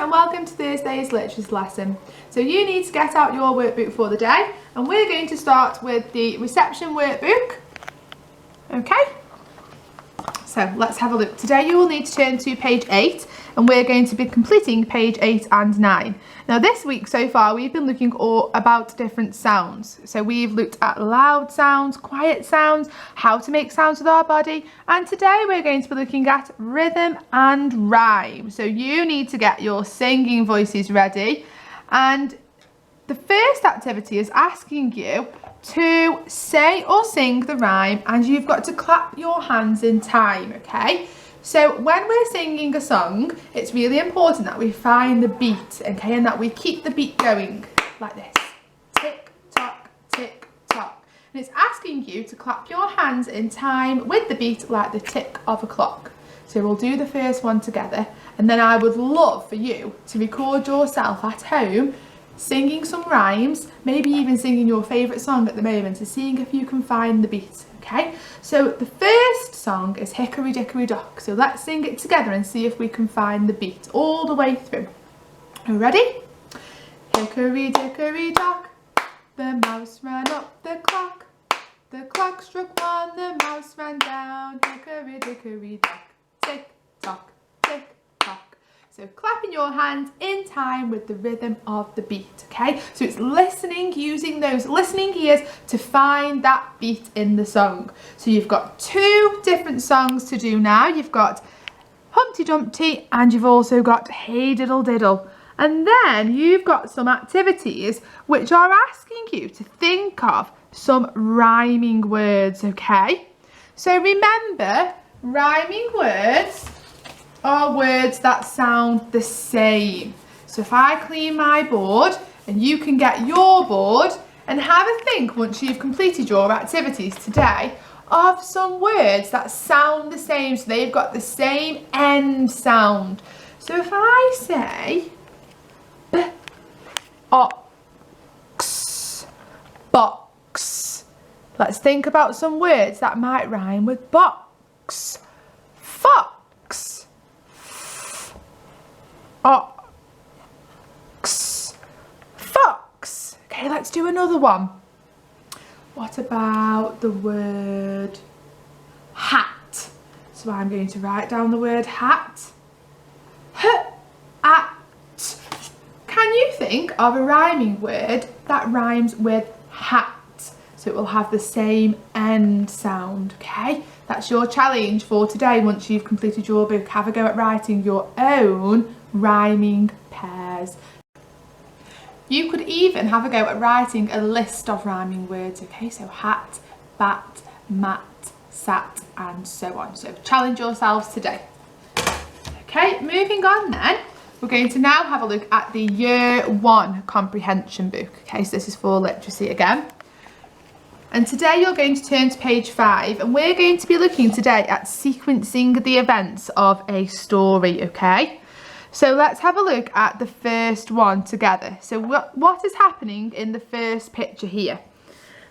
and welcome to Thursday's literacy lesson. So you need to get out your workbook for the day, and we're going to start with the reception workbook. Okay, so let's have a look. Today you will need to turn to page 8, and we're going to be completing page 8 and 9. Now this week so far we've been looking all about different sounds. So we've looked at loud sounds, quiet sounds, how to make sounds with our body, and today we're going to be looking at rhythm and rhyme. So you need to get your singing voices ready, and the first activity is asking you to say or sing the rhyme, and you've got to clap your hands in time, okay? So when we're singing a song, it's really important that we find the beat, okay, and that we keep the beat going like this. Tick, tock, tick, tock. And it's asking you to clap your hands in time with the beat like the tick of a clock. So we'll do the first one together, and then I would love for you to record yourself at home singing some rhymes, maybe even singing your favourite song at the moment, and seeing if you can find the beat, okay? So the first song is Hickory Dickory Dock, so let's sing it together and see if we can find the beat all the way through. Are you ready? Hickory Dickory Dock, the mouse ran up the clock struck one, the mouse ran down. Hickory Dickory Dock, tick tock, tick tock. So clapping your hands in time with the rhythm of the beat, okay? So it's listening, using those listening ears to find that beat in the song. So you've got two different songs to do now. You've got Humpty Dumpty and you've also got Hey Diddle Diddle. And then you've got some activities which are asking you to think of some rhyming words, okay? So remember, rhyming words are words that sound the same. So if I clean my board, and you can get your board and have a think once you've completed your activities today of some words that sound the same, so they've got the same end sound. So if I say ox, box, let's think about some words that might rhyme with box. Fox, ox, fox. Okay, let's do another one. What about the word hat? So I'm going to write down the word hat. At. Can you think of a rhyming word that rhymes with hat? So it will have the same end sound, okay? That's your challenge for today. Once you've completed your book, have a go at writing your own rhyming pairs. You could even have a go at writing a list of rhyming words, okay? So hat, bat, mat, sat, and so on. So challenge yourselves today. Okay, moving on then. We're going to now have a look at the Year 1 Comprehension book. Okay, so this is for literacy again. And today you're going to turn to page 5, and we're going to be looking today at sequencing the events of a story, okay? So let's have a look at the first one together. So what is happening in the first picture here?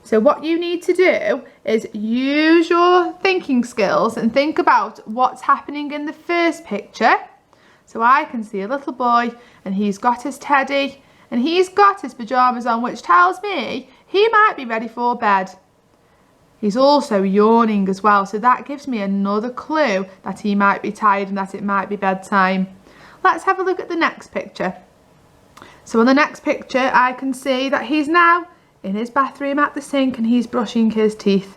So what you need to do is use your thinking skills and think about what's happening in the first picture. So I can see a little boy, and he's got his teddy, and he's got his pyjamas on, which tells me he might be ready for bed. He's also yawning as well, so that gives me another clue that he might be tired and that it might be bedtime. Let's have a look at the next picture. So on the next picture, I can see that he's now in his bathroom at the sink and he's brushing his teeth.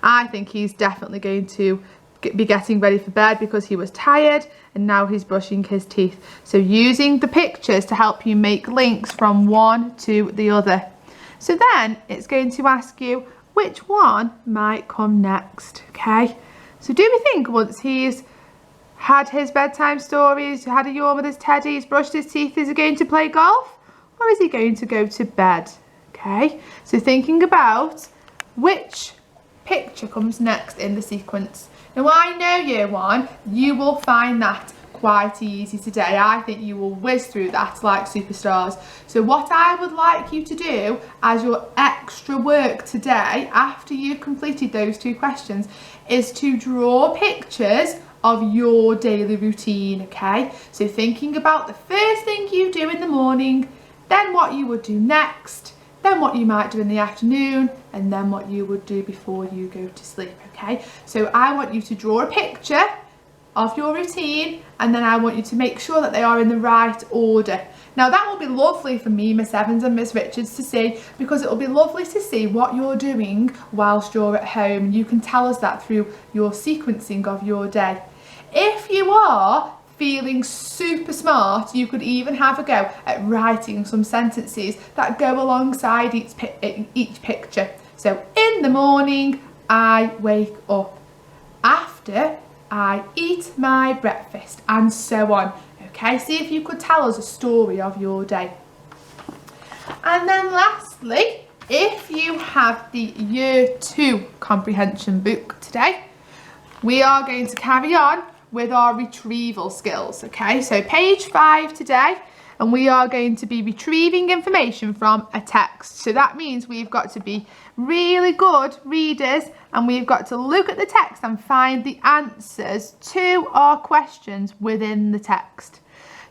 I think he's definitely going to be getting ready for bed because he was tired and now he's brushing his teeth. So using the pictures to help you make links from one to the other. So then it's going to ask you which one might come next, okay? So do we think once he's had his bedtime stories, had a yawn with his teddy, he's brushed his teeth, is he going to play golf or is he going to go to bed? Okay, so thinking about which picture comes next in the sequence. Now I know Year 1, you will find that quite easy today. I think you will whiz through that like superstars. So what I would like you to do as your extra work today, after you've completed those two questions, is to draw pictures of your daily routine, okay? So thinking about the first thing you do in the morning, then what you would do next, then what you might do in the afternoon, and then what you would do before you go to sleep, okay? So I want you to draw a picture of your routine, and then I want you to make sure that they are in the right order. Now that will be lovely for me, Miss Evans and Miss Richards, to see, because it will be lovely to see what you're doing whilst you're at home. You can tell us that through your sequencing of your day. If you are feeling super smart, you could even have a go at writing some sentences that go alongside each picture. So in the morning, I wake up. After, I eat my breakfast, and so on. Okay, see if you could tell us a story of your day. And then lastly, if you have the Year 2 Comprehension book today, we are going to carry on with our retrieval skills. Okay, so page 5 today, and we are going to be retrieving information from a text. So that means we've got to be really good readers, and we've got to look at the text and find the answers to our questions within the text.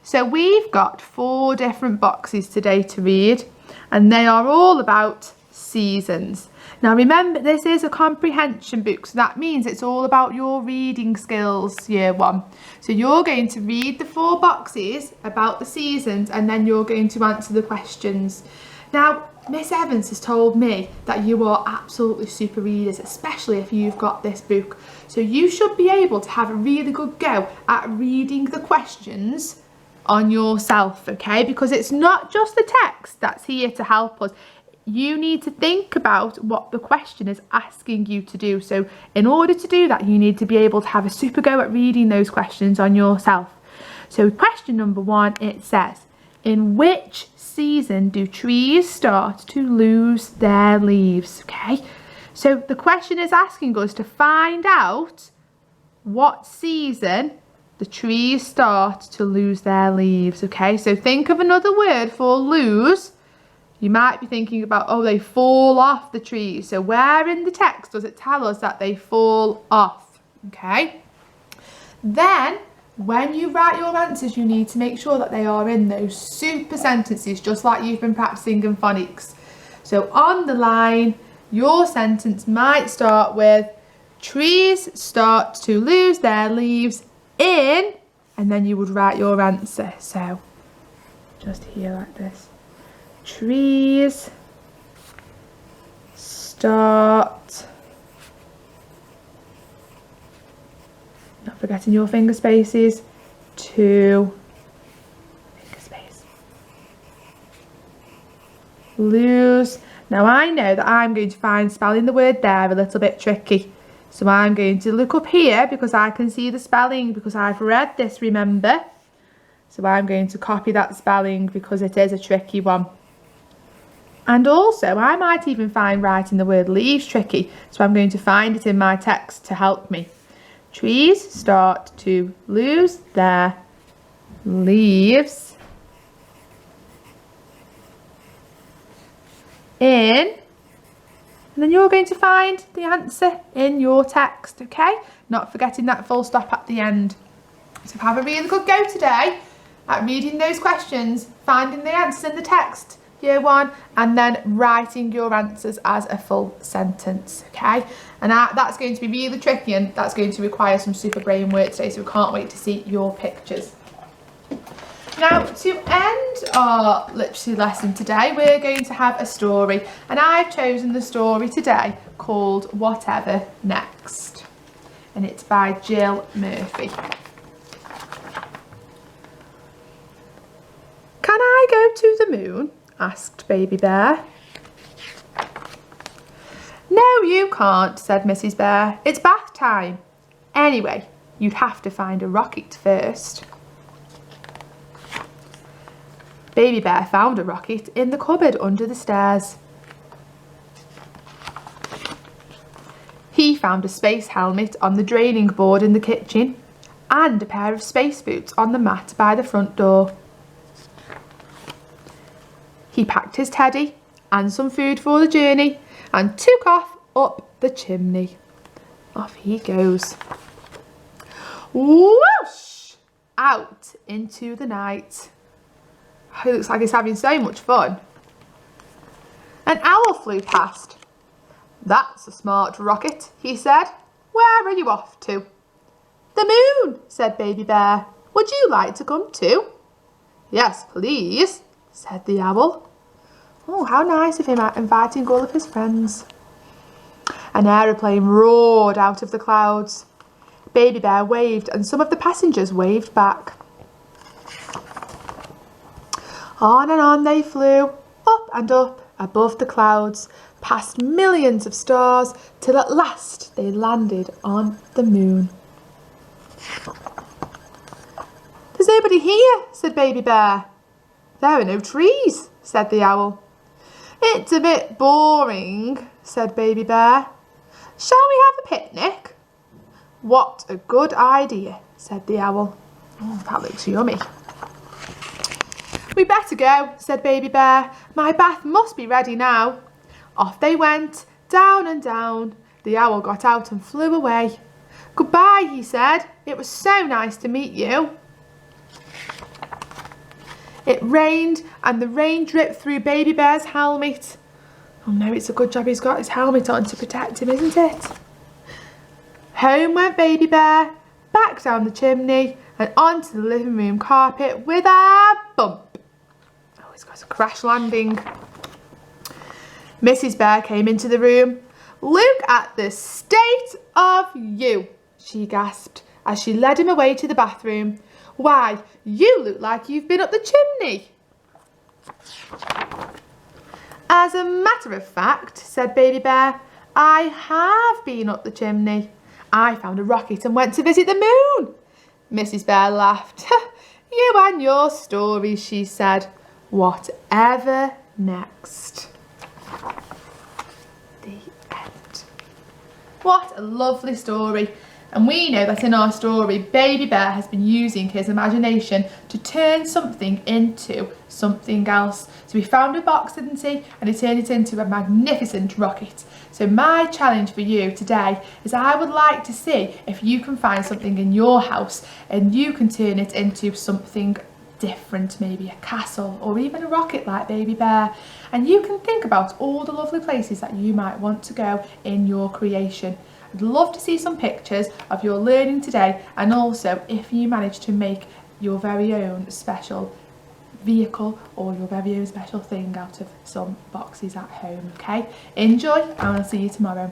So we've got 4 different boxes today to read, and they are all about seasons. Now remember, this is a comprehension book, so that means it's all about your reading skills, Year 1. So you're going to read the 4 boxes about the seasons, and then you're going to answer the questions. Now, Miss Evans has told me that you are absolutely super readers, especially if you've got this book. So you should be able to have a really good go at reading the questions on yourself, okay? Because it's not just the text that's here to help us. You need to think about what the question is asking you to do. So in order to do that, you need to be able to have a super go at reading those questions on yourself. So question number 1, it says, in which season do trees start to lose their leaves? Okay, so the question is asking us to find out what season the trees start to lose their leaves. Okay, so think of another word for lose. You might be thinking about, oh, they fall off the trees. So where in the text does it tell us that they fall off? Okay, then when you write your answers, you need to make sure that they are in those super sentences, just like you've been practicing in phonics. So on the line, your sentence might start with, trees start to lose their leaves in, and then you would write your answer. So just here like this. Trees start, not forgetting your finger spaces, to finger space, lose. Now I know that I'm going to find spelling the word there a little bit tricky. So I'm going to look up here because I can see the spelling, because I've read this, remember. So I'm going to copy that spelling because it is a tricky one. And also I might even find writing the word leaves tricky. So I'm going to find it in my text to help me. Trees start to lose their leaves in, and then you're going to find the answer in your text, okay? Not forgetting that full stop at the end. So have a really good go today at reading those questions, finding the answers in the text, Year 1, and then writing your answers as a full sentence, okay? And that's going to be really tricky, and that's going to require some super brain work today, so we can't wait to see your pictures. Now, to end our literacy lesson today, we're going to have a story, and I've chosen the story today called Whatever Next, and it's by Jill Murphy. Can I go to the moon? Asked Baby Bear. No, you can't, said Mrs. Bear. It's bath time. Anyway, you'd have to find a rocket first. Baby Bear found a rocket in the cupboard under the stairs. He found a space helmet on the draining board in the kitchen and a pair of space boots on the mat by the front door. He packed his teddy and some food for the journey and took off up the chimney. Off he goes. whoosh, out into the night. It looks like it's having so much fun. An owl flew past. "That's a smart rocket," he said. "Where are you off to?" "The moon," said Baby Bear. "Would you like to come too?" "Yes, please," said the owl. Oh, how nice of him inviting all of his friends. An aeroplane roared out of the clouds. Baby Bear waved and some of the passengers waved back. On and on they flew, up and up, above the clouds, past millions of stars, till at last they landed on the moon. "There's nobody here," said Baby Bear. "There are no trees," said the owl. "It's a bit boring," said Baby Bear. "Shall we have a picnic?" "What a good idea," said the owl. Oh, that looks yummy. "We better go," said Baby Bear. "My bath must be ready now." Off they went, down and down. The owl got out and flew away. "Goodbye," he said. "It was so nice to meet you." It rained and the rain dripped through Baby Bear's helmet. Oh no, it's a good job he's got his helmet on to protect him, isn't it? Home went Baby Bear, back down the chimney and onto the living room carpet with a bump. Oh, he's got a crash landing. Mrs. Bear came into the room. "Look at the state of you," she gasped as she led him away to the bathroom. "Why, you look like you've been up the chimney." "As a matter of fact," said Baby Bear, "I have been up the chimney. I found a rocket and went to visit the moon." Mrs. Bear laughed. "You and your stories," she said. "Whatever next?" The end. What a lovely story. And we know that in our story, Baby Bear has been using his imagination to turn something into something else. So he found a box, didn't he? And he turned it into a magnificent rocket. So my challenge for you today is I would like to see if you can find something in your house and you can turn it into something different, maybe a castle or even a rocket like Baby Bear. And you can think about all the lovely places that you might want to go in your creation. I'd love to see some pictures of your learning today, and also if you manage to make your very own special vehicle or your very own special thing out of some boxes at home. Okay, enjoy and I'll see you tomorrow.